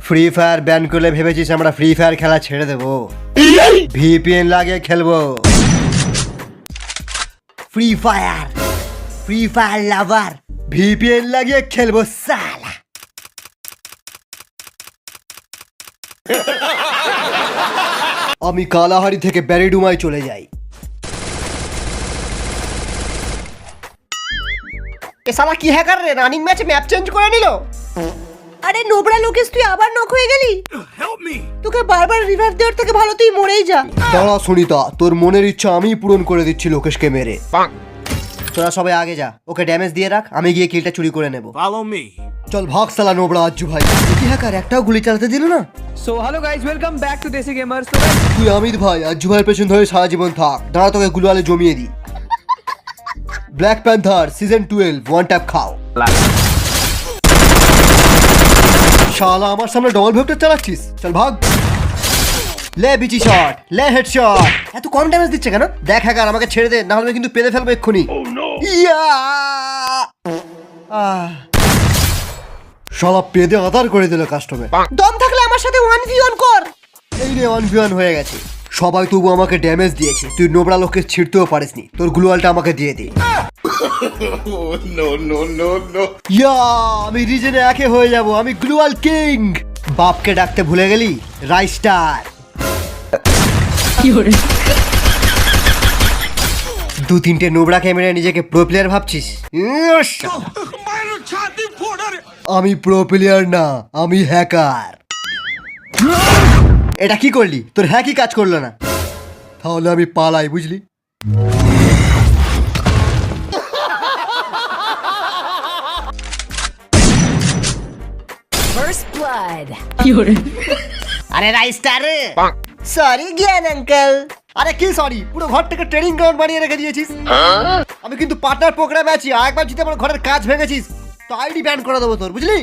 Free fire ban করলে ভেবেছিস আমরা ফ্রি ফায়ার খেলা ছেড়ে দেবো? ভিপিএন লাগিয়ে খেলবো। ফ্রি ফায়ার লাভার ভিপিএন লাগিয়ে খেলবো সালা। আমি কালাহারি থেকে ব্যারিডুমায় চলে যাই। এ শালা কি হ্যাকার রে, রানিং ম্যাচে ম্যাপ চেঞ্জ করে নিল। আরে নোবরা লোকেশ, তুই আবার নক হয়ে গেলি। তোকে বারবার রিভাইভ দেওয়ার থেকে ভালো তুই মরেই যা। দাঁড়া সুনিতা, তোর মনের ইচ্ছা আমি পূরণ করে দিচ্ছি লোকেশকে মেরে। তোরা সবাই আগে যা, ওকে ড্যামেজ দিয়ে রাখ, আমি গিয়ে কিলটা চুরি করে নেব। Follow me. চল ভাগ সালা নোবরা আজ্জু ভাই। কি হ্যাকার, একটাও গুলি চালাতে দিল না। So hello guys, welcome back to Desi Gamers. তুই আমির ভাই আজ্জু ভাইয়ের পেছন ধরে সারা জীবন থাক। দাঁড়া তোকে গুলওয়ালে জমিয়ে দি। Black panther season 12 one tap খাও। শালা আমার সামনে ডবল ভেক্টর চালাচ্ছিস, চল ভাগ। লে বিচি শট, লে হেড শট। এত কম ড্যামেজ দিচ্ছে কেন? দেখ হ্যাকার, আমাকে ছেড়ে দে, না হলে কিন্তু পেলে ফেলবো এক্ষুনি। ইয়া! শালা পেদে আদার করে দিল কাস্টমে। দম থাকলে আমার সাথে 1v1 কর। এই রে 1v1 হয়ে গেছে। সবাই তবু আমাকে ড্যামেজ দিয়েছে, তুই নোবরা লোককে ছিড়তেও পারিসনি। তোর গ্লুয়ালটা আমাকে দিয়ে দে। ইয়া, আমি রিজনে একে হয়ে যাব, আমি গ্লুয়াল কিং। বাপকে ডাকতে ভুলে গেলি, রাইস্টার। দু তিনটে নোবরা ক্যামেরা নিজেকে প্রো প্লেয়ার ভাবছিস? আমি প্রো প্লেয়ার না, আমি হ্যাকার। এটা কি করলি? তোর হ্যাকই কাজ করলো না। তাহলে আমি পালাই, বুঝলি? First blood. আরে রাইস্টার, সরি জ্ঞান আঙ্কেল। আরে কি সরি, পুরো ঘরটাকে ট্রেনিং গ্রাউন্ড বানিয়ে রেখে দিয়েছিস। আমি কিন্তু পার্টনার প্রোগ্রামে আছি, আরেকবার যদি আমার ঘরের কাজ ভেঙেছিস তো আইডি ব্যান করে দেবো তোর, বুঝলি?